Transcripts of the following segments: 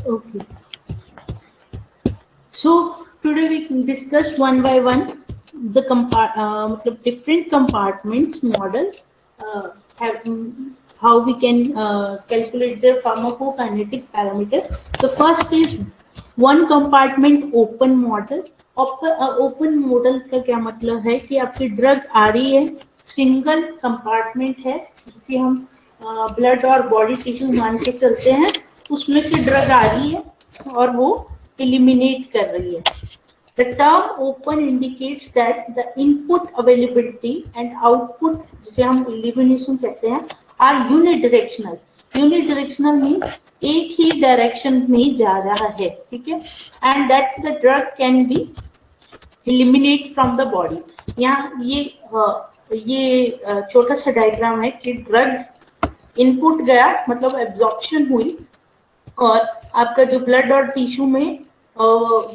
Okay. So today we can discuss one by one the different compartment model, have, how we can calculate their pharmacokinetic parameters. The first is one compartment open model. Open model का क्या मतलब है कि आपकी drug आ रही है, single compartment है, कि हम ब्लड और बॉडी टिश्यू मान के चलते हैं, उसमें से ड्रग आ रही है और वो एलिमिनेट कर रही है. The term open indicates that the input availability and output, जिसे हम elimination कहते हैं, are unidirectional. Unidirectional means एक ही डायरेक्शन में जा रहा है, ठीक है, and that the drug can be eliminate from the body. यहाँ ये छोटा सा डायग्राम है कि ड्रग इनपुट गया मतलब एब्जॉर्प्शन हुई और आपका जो ब्लड और टिश्यू में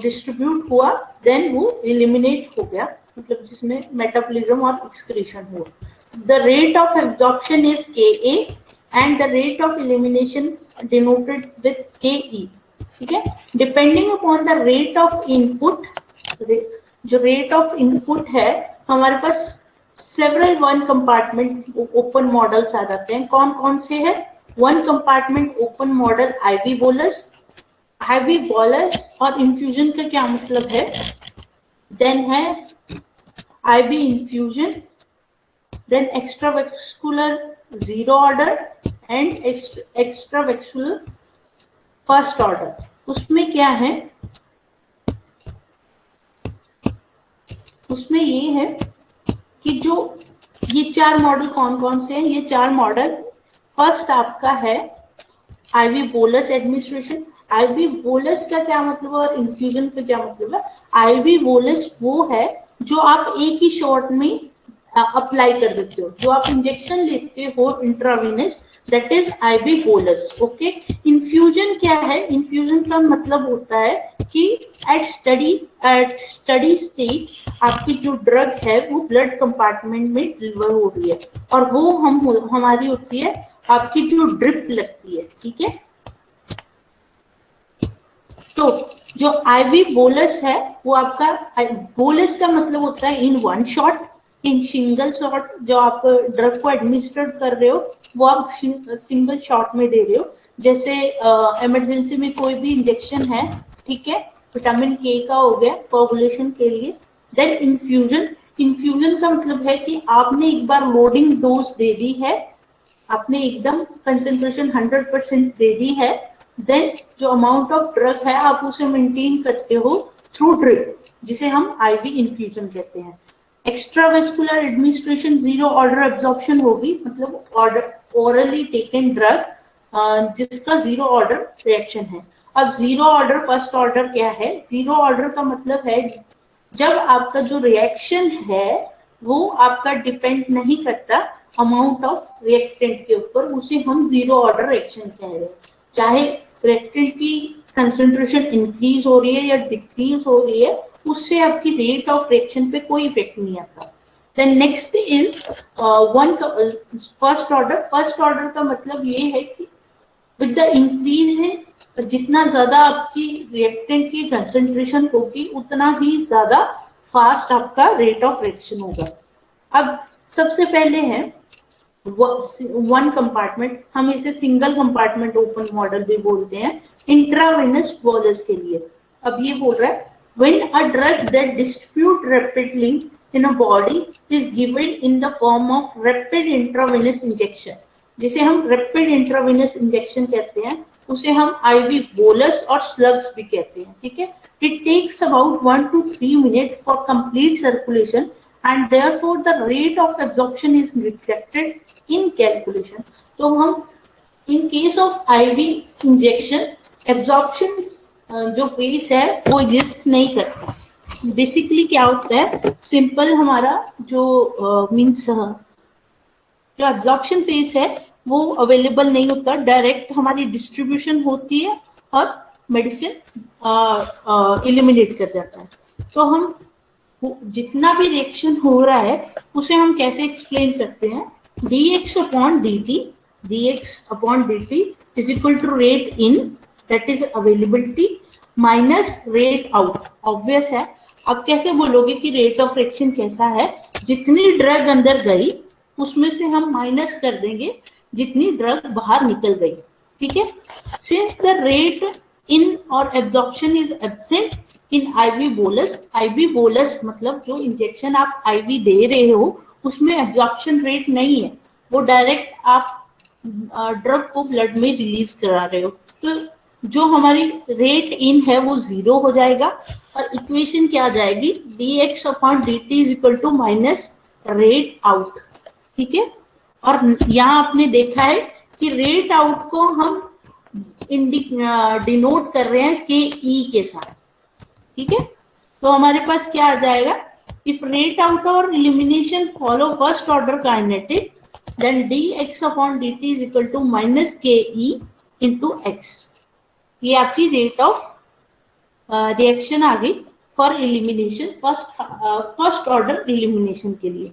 डिस्ट्रीब्यूट हुआ, देन वो एलिमिनेट हो गया, मतलब जिसमें मेटाबॉलिज्म और एक्सक्रीशन हुआ. The rate of absorption is Ka and the rate of elimination denoted with Ke. ठीक है, depending upon the rate of input. जो रेट ऑफ इनपुट है, हमारे पास several one compartment open models आ जाते हैं. कौन कौन से हैं? One compartment open model IV bolus. IV bolus और इन्फ्यूजन का क्या मतलब है? देन है IV infusion, then extravascular zero order and extravascular first order. उसमें क्या है? उसमें ये है कि जो ये चार मॉडल कौन कौन से हैं? ये चार मॉडल, फर्स्ट आपका है IV bolus administration. IV bolus का क्या मतलब और इन्फ्यूजन का क्या मतलब है? IV बोलस वो है जो आप एक ही शॉट में अप्लाई कर देते हो, जो आप इंजेक्शन लेते हो intravenous, that is IV bolus. Okay. Infusion क्या है? इन्फ्यूजन का मतलब होता है कि एट स्टडी स्टेट आपकी जो ड्रग है वो ब्लड कंपार्टमेंट में डिलीवर हो रही है और वो हमारी होती है आपकी जो ड्रिप लगती है. ठीक है, तो जो IV बोलस है वो आपका, बोलस का मतलब होता है in one shot, in single shot. जो आप ड्रग को एडमिनिस्टर कर रहे हो वो आप सिंगल शॉट में दे रहे हो. जैसे इमरजेंसी में कोई भी इंजेक्शन है, ठीक है, विटामिन K का हो गया कोगुलेशन के लिए. देन इन्फ्यूजन का मतलब है कि आपने एक बार लोडिंग डोज दे दी है, आपने एकदम कंसेंट्रेशन 100% दे दी है, देन जो अमाउंट ऑफ ड्रग है आप उसे मेंटेन करते हो थ्रू ड्रिप, जिसे हम IV इन्फ्यूजन कहते हैं. एक्स्ट्रावेस्कुलर एडमिनिस्ट्रेशन जीरो ऑर्डर एब्जॉर्प्शन होगी, मतलब ओरली टेकन ड्रग जिसका जीरो ऑर्डर रिएक्शन है. अब जीरो ऑर्डर फर्स्ट ऑर्डर क्या है? जीरो ऑर्डर का मतलब है जब आपका जो रिएक्शन है वो आपका डिपेंड नहीं करता अमाउंट ऑफ रिएक्टेंट के ऊपर, उसे हम जीरो ऑर्डर रिएक्शन कह रहे हैं. चाहे रिएक्टेंट की कंसंट्रेशन इंक्रीज हो रही है या डिक्रीज हो रही है, उससे आपकी रेट ऑफ रिएक्शन पे कोई इफेक्ट नहीं आता. Then next is one first order. First order का मतलब ये है कि विद द इंक्रीज है, जितना ज्यादा आपकी रिएक्टेंट की कंसंट्रेशन होगी उतना ही ज्यादा फास्ट आपका रेट ऑफ रिएक्शन होगा. अब सबसे पहले है वन कंपार्टमेंट, हम इसे सिंगल कंपार्टमेंट ओपन मॉडल भी बोलते हैं, इंट्रावेनस बोलस के लिए. अब ये बोल रहा है when a drug that distribute rapidly in a body is given in the form of rapid intravenous injection, जिसे हम रैपिड इंट्रावेनस इंजेक्शन कहते हैं, उसे हम IV बोलस और स्लग्स भी कहते हैं. ठीक है, it takes about 1 to 3 minutes for complete circulation and therefore the rate of absorption is reflected in calculation. तो हम in case of IV injection absorption जो फेस है वो एग्जिस्ट नहीं करता. बेसिकली क्या होता है, सिंपल हमारा जो मीन्स जो एब्जॉर्प्शन फेस है वो अवेलेबल नहीं होता, डायरेक्ट हमारी डिस्ट्रीब्यूशन होती है और मेडिसिन एलिमिनेट कर जाता है. तो हम जितना भी रिएक्शन हो रहा है उसे हम कैसे एक्सप्लेन करते हैं? dx upon dt is equal to rate in that is availability minus rate out. Obvious है, आप कैसे बोलोगे कि रेट ऑफ एक्शन कैसा है? जितनी ड्रग अंदर गई उसमें से हम माइनस कर देंगे जितनी ड्रग बाहर निकल गई, ठीक है। सिंस द रेट इन और absorption is absent in IV bolus, IV bolus मतलब जो इंजेक्शन आप आईवी दे रहे हो उसमें एब्जॉर्प्शन रेट नहीं है, वो डायरेक्ट आप ड्रग को ब्लड में रिलीज करा रहे हो, तो जो हमारी रेट इन है वो 0 हो जाएगा और इक्वेशन क्या आ जाएगी, dx upon dt is equal to minus rate out, ठीक है। और यहाँ आपने देखा है कि रेट आउट को हम डिनोट कर रहे हैं के ई के साथ, ठीक है। तो हमारे पास क्या आ जाएगा, इफ रेट आउट और elimination follow first order kinetic then dx upon dt is equal to minus के ई इंटू एक्स। ये आपकी रेट ऑफ रिएक्शन आ गई for elimination, first order elimination के लिए।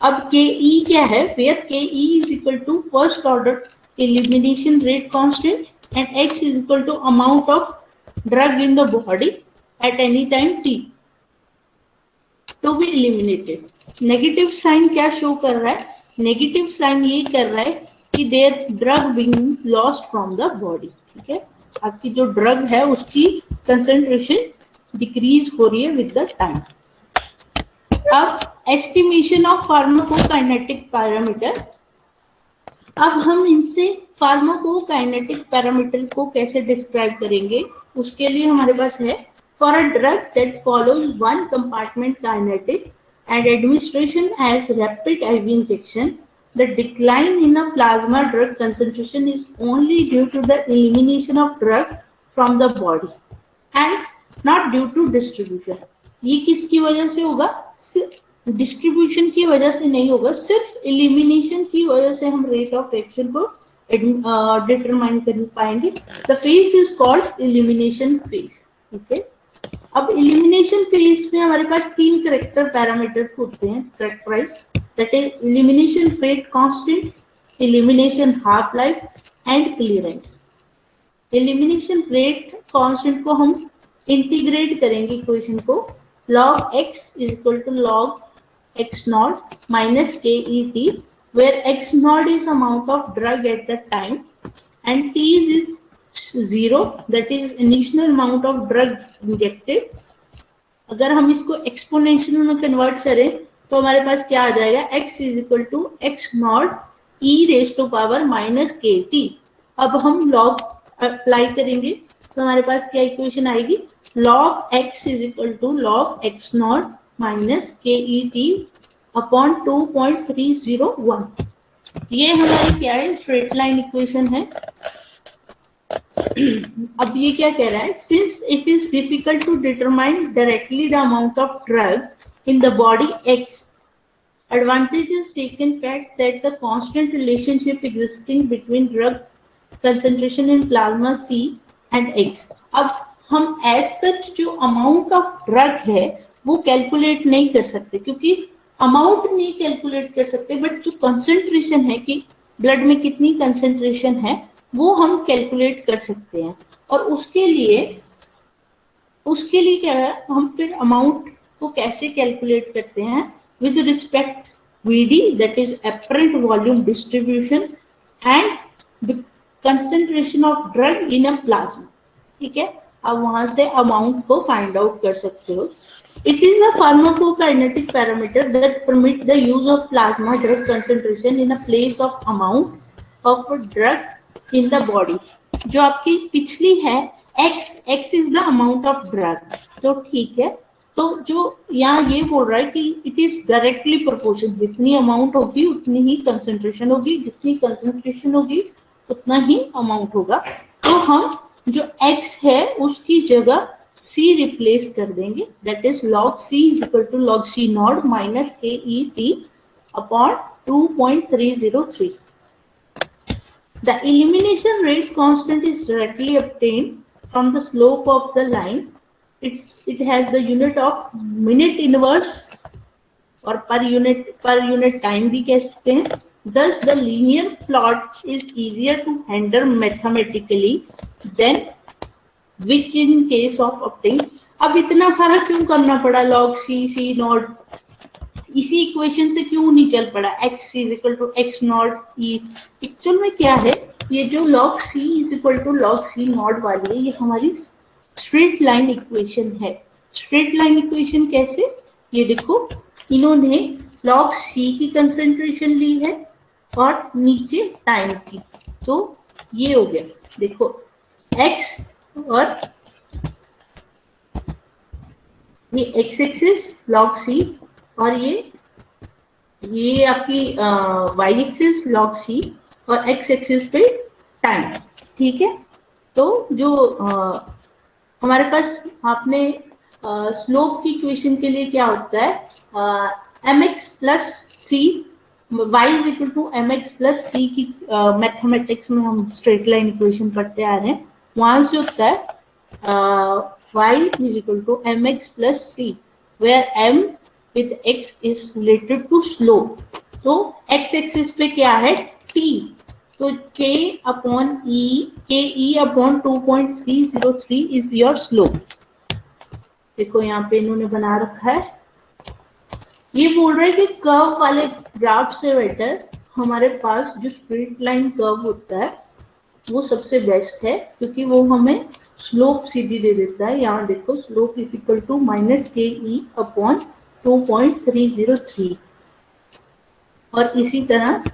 अब के ई क्या है, where k e is equal to first order elimination rate constant and x is equal to amount of drug in the body at any time t to be eliminated. Negative sign क्या show कर रहा है, negative sign ये कर रहा है कि there drug being lost from the body, ठीक है। आपकी जो ड्रग है उसकी कंसेंट्रेशन डिक्रीज हो रही है विद द टाइम। अब एस्टिमेशन ऑफ फार्माकोकाइनेटिक पैरामीटर, अब हम इनसे फार्माकोकाइनेटिक पैरामीटर को कैसे डिस्क्राइब करेंगे, उसके लिए हमारे पास है for a drug that follows one compartment kinetic and administration as rapid IV injection, the decline in a plasma drug concentration is only due to the elimination of drug from the body and not due to distribution. ये किसकी वजह से होगा, distribution की वजह से नहीं होगा, सिर्फ एलिमिनेशन की वजह से हम रेट ऑफ एक्शन को डिटरमाइन कर पाएंगे। The phase is called elimination phase, ठीक है। अब एलिमिनेशन फेज में हमारे पास 3 करेक्टर पैरामीटर होते हैं characterise, that is elimination rate constant, elimination half life and clearance. Elimination rate constant को हम इंटीग्रेट करेंगे इक्वेशन को, log x is equal to log x naught minus KET, where x naught is amount of drug at the time and t is 0, that is initial amount of drug injected। अगर हम इसको exponential में convert करें तो हमारे पास क्या आ जाएगा, x is equal to x naught e raise to power minus k t. अब हम लॉग अप्लाई करेंगे तो हमारे पास क्या इक्वेशन आएगी, log x is equal to log x naught minus के ई टी अपॉन 2.301। ये हमारी क्या है, स्ट्रेट लाइन इक्वेशन है। अब ये क्या कह रहा है, since it is difficult to determine directly the amount of drug in the body x, advantage is taken fact that the constant relationship existing between drug concentration in plasma C and x। अब हम as such जो amount of drug है वो calculate नहीं कर सकते, क्योंकि amount नहीं कैलकुलेट कर सकते, बट जो कंसेंट्रेशन है कि ब्लड में कितनी कंसेंट्रेशन है वो हम कैलकुलेट कर सकते हैं। और उसके लिए क्या है, हम फिर अमाउंट को कैसे कैलकुलेट करते हैं, with respect VD that is apparent volume distribution and the concentration of drug in a plasma, ठीक है। अब वहां से अमाउंट को फाइंड आउट कर सकते हो। It is a pharmacokinetic parameter that permit the use of plasma drug concentration in a place of amount of drug in the body। जो आपकी पिछली है x is the amount of drug, तो ठीक है। तो जो यहाँ ये बोल रहा है कि इट इज डायरेक्टली प्रोपोर्शन, जितनी अमाउंट होगी उतनी ही कंसंट्रेशन होगी, जितनी कंसंट्रेशन होगी उतना ही अमाउंट होगा। तो हम जो x है उसकी जगह c रिप्लेस कर देंगे, that is log c is equal to log c naught minus के ई t upon 2.303। The elimination rate constant is directly obtained from the slope of the line. It has the unit of minute inverse और per unit time भी कह सकते हैं। thus the linear plot is easier to handle mathematically than which in case of obtain। अब इतना सारा क्यों करना पड़ा, log c नॉट, इसी इक्वेशन से क्यों नहीं चल पड़ा x is equal to x naught e. Actual में क्या है, ये जो log c is equal to log c naught वाली है, ये हमारी स्ट्रेट लाइन इक्वेशन है। स्ट्रेट लाइन इक्वेशन कैसे, ये देखो इन्होंने log c की कंसेंट्रेशन ली है और नीचे टाइम की, तो ये हो गया देखो x, और ये x एक्सिस log c, और ये आपकी y एक्सिस log c, और x एक्सिस पे टाइम। ठीक है, तो जो हमारे पास आपने स्लोप की इक्वेशन के लिए क्या होता है, mx plus c, y is equal to mx plus c की मैथमेटिक्स में हम स्ट्रेट लाइन इक्वेशन पढ़ते आ रहे हैं, वहां से होता है y is equal to mx plus c, where m with x is related to slope। तो x एक्सिस पे क्या है t, तो k upon e, ke upon 2.303 is your slope। देखो यहाँ पे इन्होंने बना रखा है, ये बोल रहे हैं कि कर्व वाले ग्राफ से बेटर हमारे पास जो स्ट्रेट लाइन कर्व होता है वो सबसे बेस्ट है, क्योंकि वो हमें स्लोप सीधी दे देता है। यहाँ देखो slope is equal to minus के ई अपॉन 2.303। और इसी तरह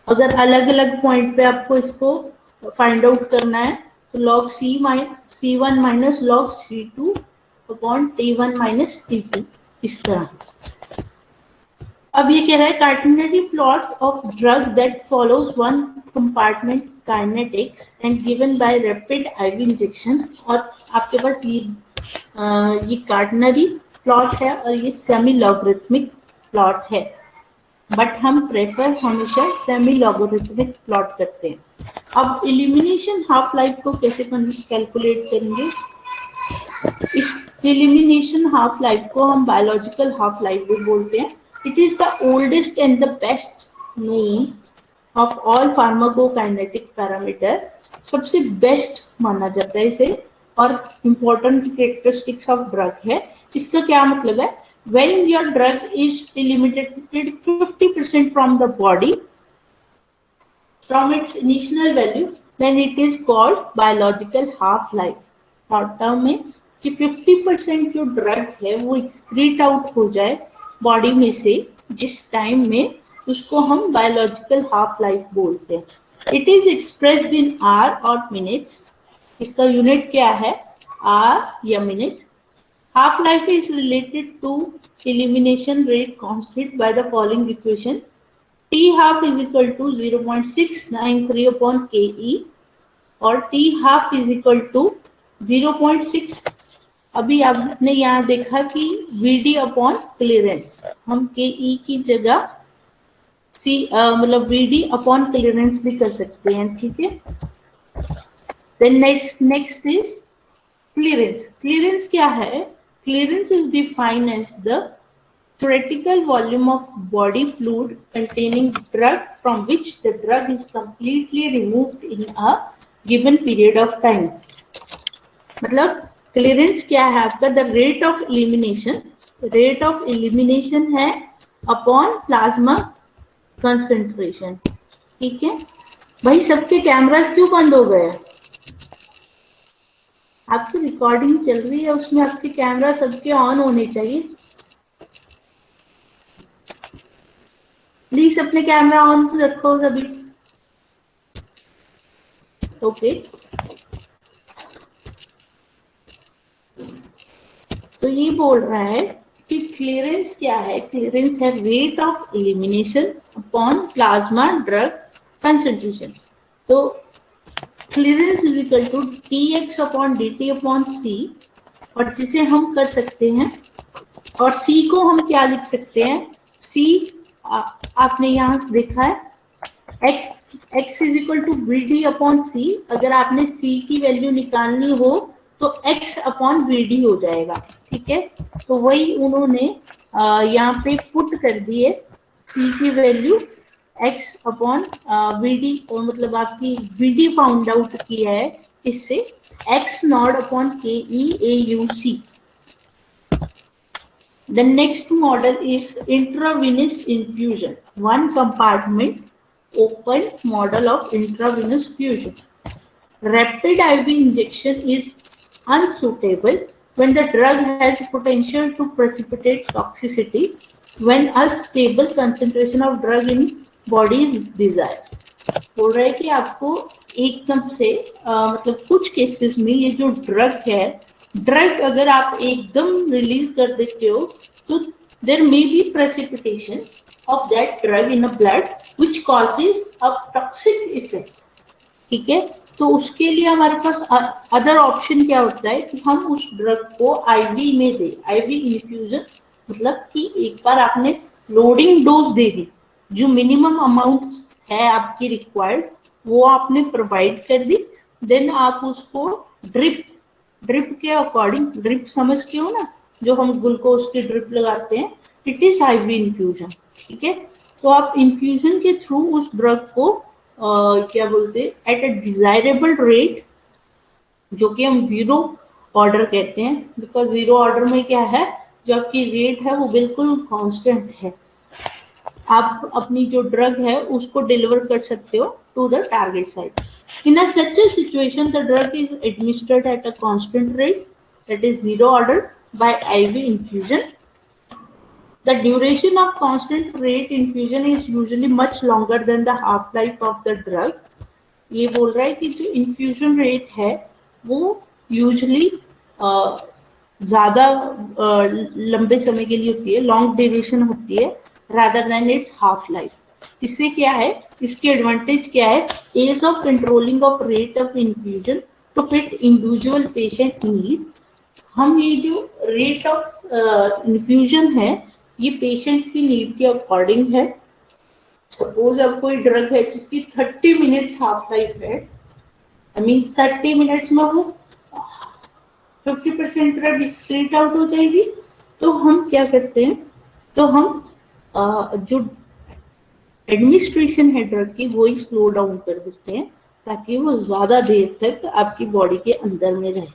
अगर अलग अलग पॉइंट पे आपको इसको फाइंड आउट करना है तो log c1 minus log c2 upon t1 minus t2, इस तरह। अब ये कह रहा है Cartesian plot of drug that follows one compartment kinetics and given by rapid IV injection. और आपके पास ये कार्टेशियन प्लॉट है और ये सेमी लॉगरिथमिक प्लॉट है, बट हम प्रेफर हमेशा सेमी लॉगरिथमिक प्लॉट करते हैं। अब एलिमिनेशन हाफ लाइफ को कैसे कैलकुलेट करेंगे, इस एलिमिनेशन हाफ लाइफ को हम बायोलॉजिकल हाफ लाइफ भी बोलते हैं। It is the oldest and the best known of all pharmacokinetic parameter। सबसे बेस्ट माना जाता है इसे, और important characteristics of drug है। इसका क्या मतलब है, when your drug is eliminated 50% from the body from its initial value, then it is called biological half life। Short term में कि 50% जो ड्रग है वो एक्सक्रीट आउट हो जाए बॉडी में से जिस टाइम में, उसको हम बायोलॉजिकल हाफ लाइफ बोलते हैं। It is expressed in hour और मिनट्स, इसका यूनिट क्या है आर या minute. Half life is related to elimination rate constant by the following equation, t half is equal to 0.693 upon के ई, और t half is equal to 0.6। अभी आपने यहाँ देखा कि VD अपॉन क्लियरेंस, हम KE की जगह C मतलब VD अपॉन क्लियरेंस भी कर सकते हैं। ठीक है, then next is clearance. Clearance क्या है, clearance is defined as the theoretical volume of body fluid containing drug from which the drug is completely removed in a given period of time। मतलब clearance क्या है आपका, the rate of elimination, rate of elimination है upon plasma concentration. ठीक है भाई, सबके cameras क्यों बंद हो गए, आपकी रिकॉर्डिंग चल रही है उसमें आपके कैमरा सबके ऑन होने चाहिए। प्लीज अपने कैमरा ऑन रखो सभी। ओके, तो ये बोल रहा है कि क्लियरेंस क्या है, क्लियरेंस है rate of elimination upon plasma drug concentration. तो clearance is equal to dx upon dt upon c, और जिसे हम कर सकते हैं, और c को हम क्या लिख सकते हैं, c आपने यहाँ देखा है x is equal to vd upon c। अगर आपने c की वैल्यू निकालनी हो तो x अपॉन vd हो जाएगा। ठीक है, तो वही उन्होंने यहाँ पे पुट कर दी है c की वैल्यू x अपॉन वीडी, मतलब आपकी वीडी फाउंड आउट किया है इससे x नॉट अपॉन के e A U C. The next model is intravenous infusion, one compartment open model of intravenous fusion. Rapid IV injection is unsuitable when the drug has potential to precipitate toxicity when a stable concentration of drug in body is desired. बोल रहा है कि आपको एकदम से मतलब कुछ cases में ये जो ड्रग है, ड्रग अगर आप एकदम रिलीज कर देते हो तो there may be precipitation of that drug in a blood which causes a toxic effect. ठीक है, तो उसके लिए हमारे पास अदर ऑप्शन क्या होता है कि हम उस ड्रग को आईवी में दे. आईवी इन्फ्यूजन मतलब कि एक बार आपने लोडिंग डोज दे दी, जो मिनिमम अमाउंट है आपकी रिक्वायर्ड वो आपने प्रोवाइड कर दी, देन आप उसको ड्रिप के अकॉर्डिंग, ड्रिप समझते हो ना, जो हम ग्लूकोज की ड्रिप लगाते हैं, इट इज आईवी इन्फ्यूजन. ठीक है, तो आप इन्फ्यूजन के थ्रू उस ड्रग को क्या बोलते हैं एट अ डिजायरेबल रेट, जो कि हम जीरो ऑर्डर कहते हैं, बिकॉज जीरो ऑर्डर में क्या है, जो आपकी रेट है वो बिल्कुल कांस्टेंट है. आप अपनी जो ड्रग है उसको डिलीवर कर सकते हो to the target site. In a such a situation, the drug is administered at a constant rate, that is zero order, by IV infusion. The duration of constant rate infusion is usually much longer than the half-life of the drug. ये बोल रहा है कि जो infusion rate है वो usually ज़्यादा लंबे समय के लिए होती है, long duration होती है, rather than its half-life. इससे क्या है, इसके एडवांटेज क्या है, as of controlling of rate of infusion to fit individual patient need. हम ये जो रेट ऑफ इन्फ्यूजन है ये पेशेंट की नीड के अकॉर्डिंग है. सपोज अब कोई ड्रग है जिसकी 30 मिनट्स हाफ लाइफ है, आई मीन 30 मिनट्स में वो 50% ड्रग एक्सक्रीट आउट हो जाएगी, तो हम क्या करते हैं, तो हम जो एडमिनिस्ट्रेशन है ड्रग की वो ही स्लो डाउन कर देते हैं ताकि वो ज्यादा देर तक आपकी बॉडी के अंदर में रहे.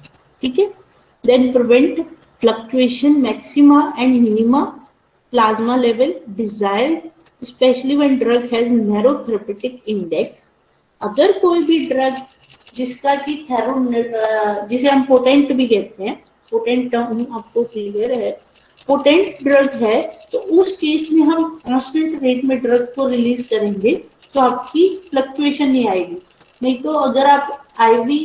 ठीक है, then prevent fluctuation maxima and minima plasma level desire, specially when drug has narrow therapeutic index. अगर कोई भी ड्रग जिसका कि जिसे हम पोटेंट भी कहते हैं, पोटेंट टर्म आपको क्लियर है, पोटेंट ड्रग है, तो उस केस में हम कांस्टेंट रेट में ड्रग को रिलीज करेंगे तो आपकी फ्लक्चुएशन नहीं आएगी. नहीं तो अगर आप आईवी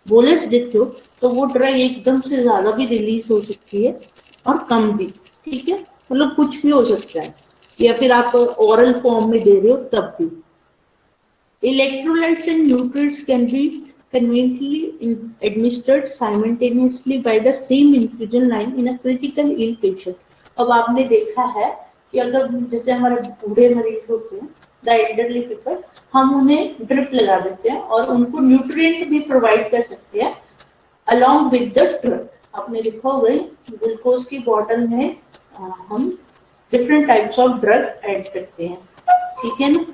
बोलस देते हो तो वो ड्रग एकदम से ज्यादा भी रिलीज हो सकती है और कम भी. ठीक है, मतलब कुछ भी हो सकता है, या फिर आप ओरल फॉर्म में दे रहे हो तब भी. Electrolytes and nutrients can be conveniently administered simultaneously by the same infusion line in a critical ill patient. अब आपने देखा है कि अगर जैसे हमारे बूढ़े मरीज होते हैं, द एल्डरली पीपल, हम उन्हें ड्रिप लगा देते हैं और उनको न्यूट्रिएंट भी प्रोवाइड कर सकते हैं along with the drug. आपने देखा होगा ग्लूकोज की बॉटल में हम different types of drug add करते हैं. ठीक है ना,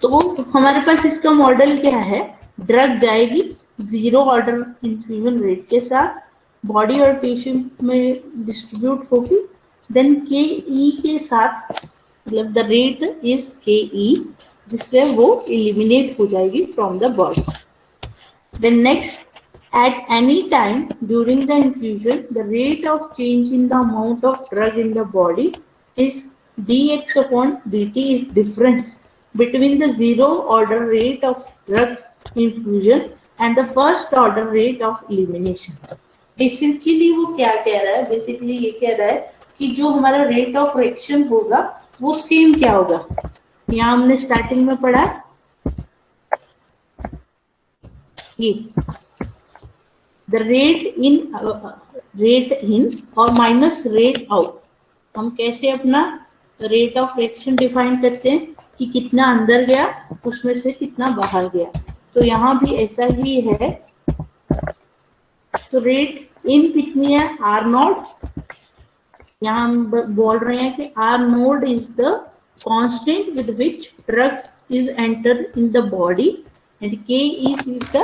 तो हमारे पास इसका मॉडल क्या है, ड्रग जाएगी जीरो ऑर्डर इन्फ्यूजन रेट के साथ, बॉडी और टिश्यू में डिस्ट्रीब्यूट होगी, देन के ई के साथ, मतलब द रेट इज के ई, जिससे वो एलिमिनेट हो जाएगी from the body. Then next, at any time during the infusion the rate of change in the amount of drug in the body is dx upon dt is difference between the zero order rate of drug infusion and the first order rate of elimination. Basically वो क्या कह रहा है, basically ये कह रहा है कि जो हमारा रेट ऑफ रिएक्शन होगा वो सेम क्या होगा. यहाँ हमने स्टार्टिंग में पढ़ा ये द रेट इन और माइनस रेट आउट. हम कैसे अपना रेट ऑफ रिएक्शन डिफाइन करते हैं कि कितना अंदर गया उसमें से कितना बाहर गया, तो यहाँ भी ऐसा ही है. तो रेट इन कितनी है, आर नोट, यहाँ हम बोल रहे हैं कि R naught is the constant with which drug is entered in the body and K is the,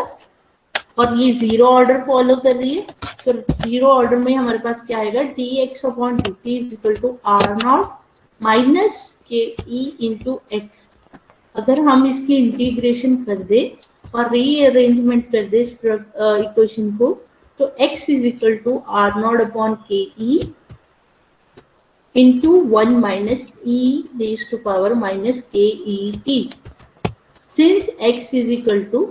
और ये जीरो ऑर्डर फॉलो कर रही है, तो जीरो ऑर्डर में हमारे पास क्या आएगा, dx upon dt is equal to R naught minus के ई इंटू एक्स। अगर हम इसकी इंटीग्रेशन कर दे और रीअरेंजमेंट कर दे इक्वेशन को, तो x is equal to R naught upon के e into 1 minus e raised to power minus k e t। Since x is equal to,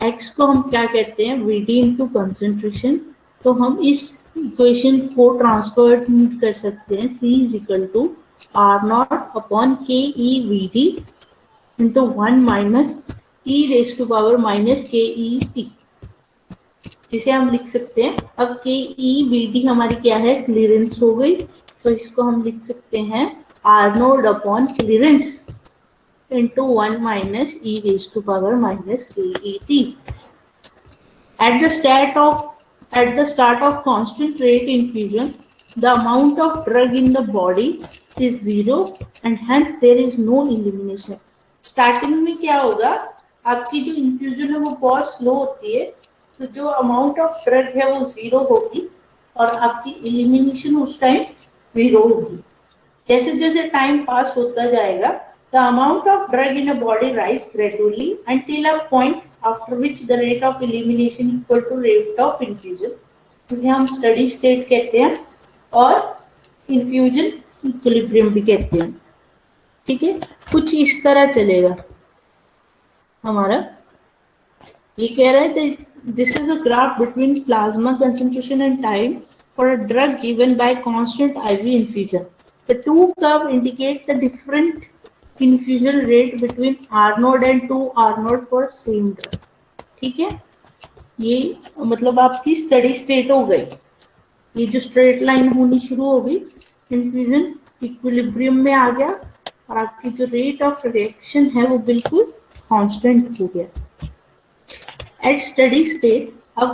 x को हम क्या कहते हैं, Vd into concentration, तो हम इस इक्वेशन को ट्रांसफर कर सकते हैं, c is equal to r naught upon k e Vd into 1 minus e raised to power minus k e t, जिसे हम लिख सकते हैं। अब के ई बी डी हमारी क्या है, क्लियरेंस हो गई, तो इसको हम लिख सकते हैं R naught upon clearance into 1 minus E raise to power minus के ई t. At the start of constant rate infusion the amount of drug in the body is zero and hence there is no elimination. Starting में क्या होगा, आपकी जो infusion है वो बहुत slow होती है, तो जो अमाउंट ऑफ ड्रग है वो जीरो होगी और आपकी एलिमिनेशन उस टाइम जीरो होगी। जैसे जैसे टाइम पास होता जाएगा, the amount of drug in a body rise gradually until a point after which the rate of elimination equal to rate of infusion, जिसे हम स्टडी स्टेट कहते हैं और इन्फ्यूजन इक्विलिब्रियम भी कहते हैं। ठीक है, कुछ इस तरह चलेगा हमारा। ये कह रहा है this is a graph between plasma concentration and time for a drug given by constant IV infusion. The two curves indicate the different infusion rate between R node and 2 R node for same drug. ठीक है, ये मतलब आपकी steady state हो गई, ये जो straight line होनी शुरू हो गई, इन्फ्यूजन इक्विलिब्रियम में आ गया और आपकी जो रेट ऑफ रिएक्शन है वो बिल्कुल कांस्टेंट हो गया एट स्टडी स्टेट। अब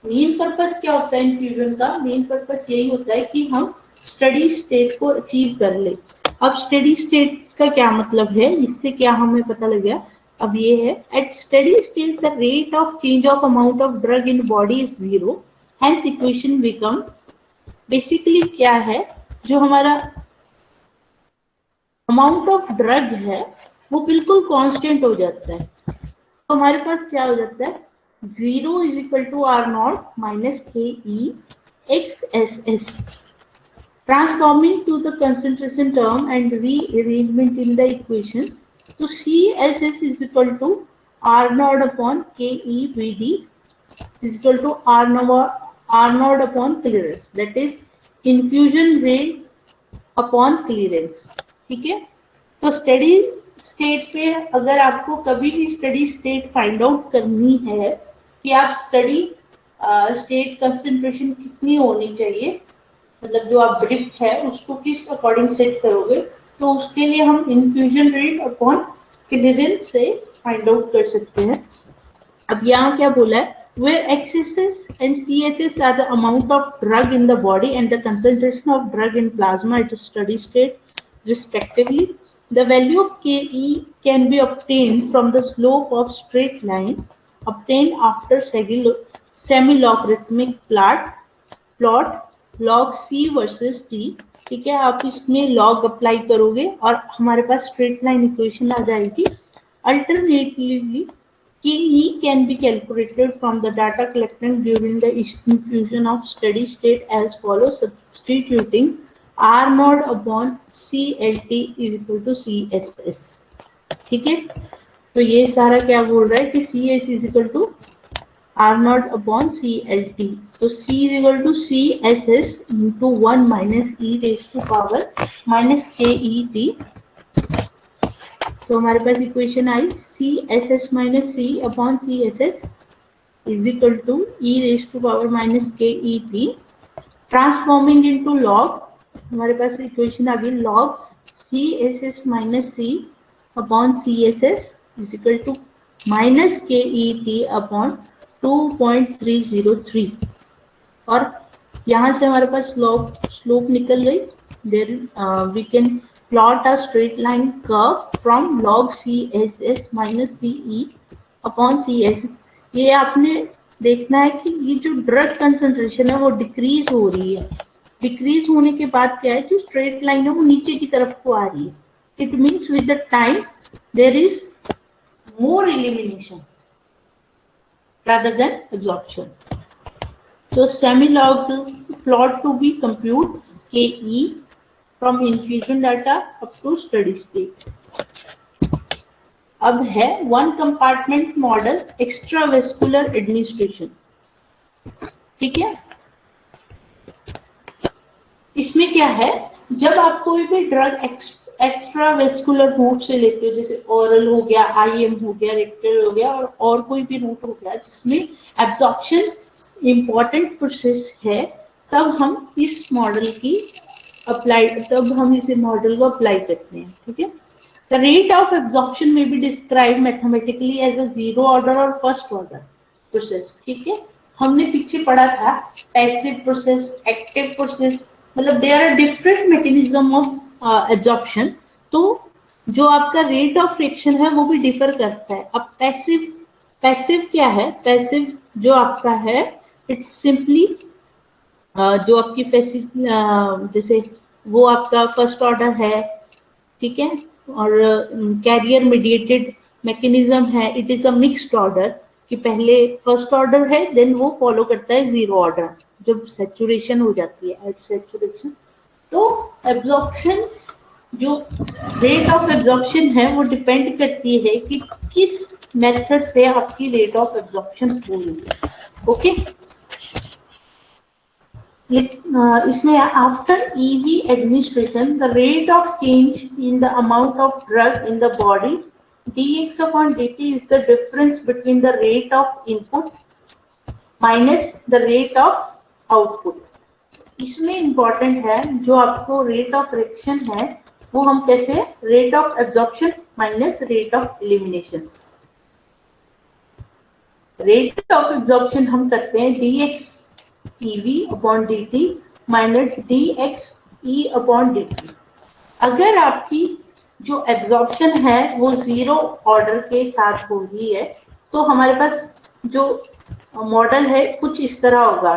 मेन पर्पस क्या होता है इन्फ्यूजन का, मेन पर्पस यही होता है कि हम स्टडी स्टेट को अचीव कर ले। अब स्टडी स्टेट का क्या मतलब है, इससे क्या हमें पता लग गया, अब ये है at steady state the rate of change of amount of drug in body is zero, hence equation become, basically क्या है, जो हमारा अमाउंट ऑफ ड्रग है वो बिल्कुल कांस्टेंट हो जाता है। तो हमारे पास क्या हो जाता है, zero is equal to R naught minus के E X S S. Transforming to the concentration term and rearrangement in the equation, तो C S S is equal to R naught upon के E V D is equal to R naught upon clearance, that is infusion rate upon clearance. ठीक है, तो steady state पे अगर आपको कभी भी स्टडी स्टेट फाइंड आउट करनी है कि आप स्टडी स्टेट कंसंट्रेशन कितनी होनी चाहिए, मतलब जो आप ड्रिफ्ट है उसको किस अकॉर्डिंग सेट करोगे, तो उसके लिए हम इन्फ्यूजन रेट अपॉन क्लियरेंस से फाइंड आउट कर सकते हैं। अब यहाँ क्या बोला है, where XSS and CSS are the amount of drug in the body and the concentration of drug in plasma at a steady state respectively. The value of Ke can be obtained from the slope of straight line obtained after semi-logarithmic plot log C versus T। ठीक है, आप इसमें log apply करोगे और हमारे पास straight line equation आ जाएगी। Alternatively, Ke can be calculated from the data collected during the infusion of steady state as follows, substituting R naught upon C L t is equal to C S s. ठीक है, तो ये सारा क्या बोल रहा है कि C S is equal to R naught upon C L T, तो C is equal to C S S into 1 minus E raise to power minus के ई टी। तो हमारे पास इक्वेशन आई C S S minus C upon C S S is equal to E raise to power minus के ई T. Transforming into log, हमारे पास equation आ गई log C S S minus C upon C S S is equal to minus के ई t upon 2.303, और यहाँ से हमारे पास स्लोप निकल गई। There we can plot a straight line curve from log CSS minus CE upon CS। ये आपने देखना है कि ये जो ड्रग कंसंट्रेशन है वो डिक्रीज हो रही है। डिक्रीज होने के बाद क्या है, जो स्ट्रेट लाइन है वो नीचे की तरफ को आ रही है। It means with the time there is more elimination rather than absorption. So semi-log plot to be compute KE from infusion data up to steady state. अब है वन कंपार्टमेंट मॉडल एक्स्ट्रावेस्कुलर एडमिनिस्ट्रेशन। ठीक है, इसमें क्या है, जब आप कोई भी ड्रग एक्स्ट्रावेस्कुलर रूट से लेते हो, जैसे ओरल हो गया, आईएम हो गया, रेक्टल हो गया, और कोई भी रूट हो गया जिसमें एब्जॉर्प्शन इंपॉर्टेंट प्रोसेस है, तब हम इस मॉडल की तब हम इस मॉडल को अप्लाई करते हैं। ठीक है, the rate of absorption may be describe mathematically as a zero order और फर्स्ट ऑर्डर प्रोसेस। ठीक है, हमने पीछे पढ़ा था पैसिव प्रोसेस, एक्टिव प्रोसेस, मतलब there are different mechanism of absorption. तो जो आपका रेट ऑफ रिएक्शन है वो भी डिफर करता है। अब पैसिव क्या है, पैसिव जो आपका है इट्स सिंपली जो आपकी जैसे वो आपका फर्स्ट ऑर्डर है। ठीक है, और कैरियर मीडिएटेड मैकेनिज्म है, it is a mixed order कि पहले फर्स्ट ऑर्डर है देन वो फॉलो करता है जीरो ऑर्डर जब सैचुरेशन हो जाती है, एट सैचुरेशन। तो एब्जॉर्प्शन जो रेट ऑफ एब्जॉर्प्शन है वो डिपेंड करती है कि किस मेथड से आपकी रेट ऑफ एब्जॉर्प्शन हो रही है। ओके, इसमें after EV administration the rate of change in the amount of drug in the body dx upon dt is the difference between the rate of input minus the rate of output। इसमें important है जो आपको rate of reaction है वो हम कैसे, rate of absorption minus rate of elimination. Rate of absorption हम करते हैं dx EV upon dt minus dx E upon dt। अगर आपकी जो एब्जॉर्प्शन है वो जीरो ऑर्डर के साथ हो रही है तो हमारे पास जो मॉडल है कुछ इस तरह होगा,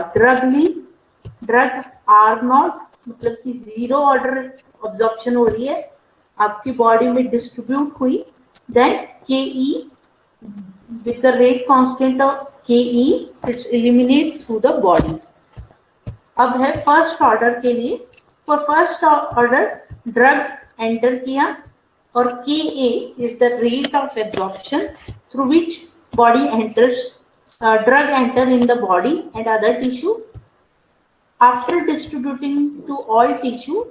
ड्रग आर नॉट, मतलब कि जीरो ऑर्डर एब्जॉर्प्शन हो रही है, आपकी बॉडी में डिस्ट्रीब्यूट हुई, देन के ई with the rate constant of ke it's eliminate through the body। अब है फर्स्ट ऑर्डर के लिए, for first order drug enter किया और K A is the rate of absorption through which body enters drug enter in the body and other tissue after distributing to all tissue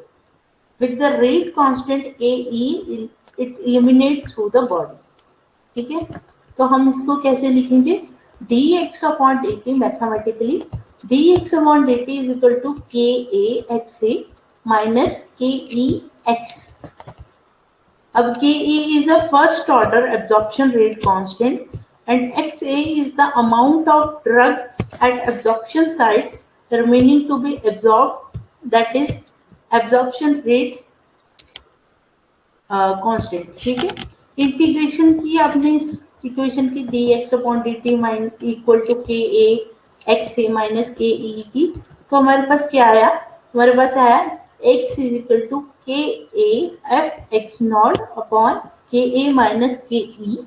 with the rate constant A E it eliminate through the body. ठीक है, तो हम इसको कैसे लिखेंगे, dx upon dt mathematically dx upon dt is equal to के A x A minus के E X. अब K A is a first order absorption rate constant and X A is the amount of drug at absorption site remaining to be absorbed, that is absorption rate constant. ठीक है, integration की आपने इस equation की dx upon dt minus equal to के A x A minus के ई की, तो हमारे पास क्या आया, हमारे पास आया x इज इक्वल टू के A F x naught upon k A minus के ई,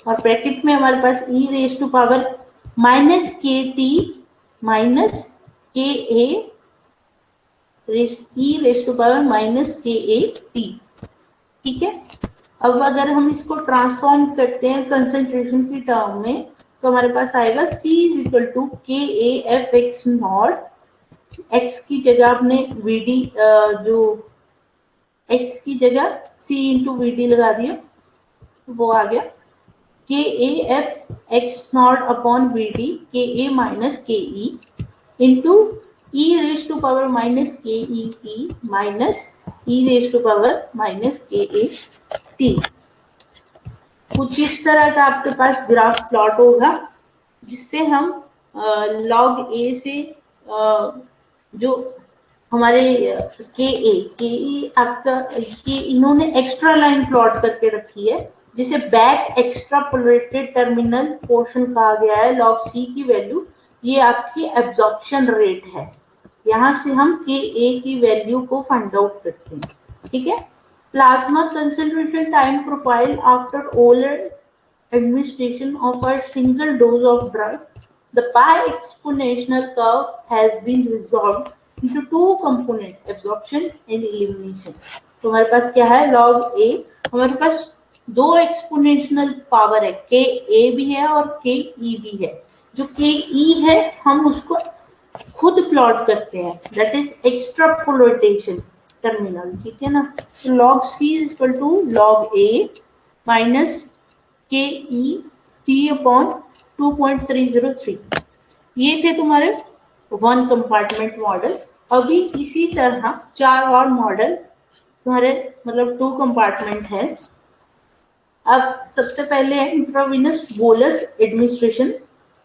और ब्रैकेट में हमारे पास e raise to power minus k t minus के a e raise to power minus के ए टी। ठीक है, अब अगर हम इसको ट्रांसफॉर्म करते हैं कंसंट्रेशन की टर्म में तो हमारे पास आएगा C इज इक्वल टू के A F x not, x की जगह आपने वीडी जो x की जगह C इंटू वी लगा दिया, वो आ गया K A F x naught upon V D K A minus के ई into e raise to power minus के ई T minus e raise to power minus के ए टी। कुछ इस तरह का आपके पास ग्राफ प्लॉट होगा जिससे हम लॉग ए से जो हमारे के ए आपका ये इन्होंने एक्स्ट्रा लाइन प्लॉट करके रखी है जिसे बैक एक्स्ट्रापोलेटेड टर्मिनल पोर्शन कहा गया है। लॉग सी की वैल्यू ये आपकी एब्जॉर्प्शन रेट है। यहाँ से हम के ए की वैल्यू को फाइंड आउट करते हैं। ठीक है। Plasma concentration time profile after oral administration of a single dose of drug, the pi exponential curve has been resolved into two components, absorption and elimination. तो हमारे पास क्या है log a, हमारे पास दो एक्सपोनेंशियल पावर है, के ए भी है और के ई भी है। जो के ई है हम उसको खुद प्लॉट करते हैं, दैट इज एक्स्ट्रापोलेटेशन टर्मिनल। ठीक है ना। log c is equal to log a minus के ई टी अपॉन 2.303। ये थे तुम्हारे वन कंपार्टमेंट मॉडल। अभी इसी तरह चार और मॉडल तुम्हारे मतलब टू कंपार्टमेंट है। अब सबसे पहले है intravenous bolus administration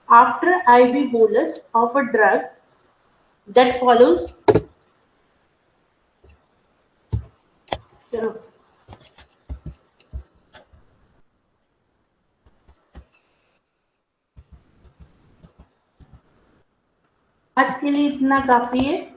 after IV bolus of a drug that follows. चलो आज के लिए इतना काफी है।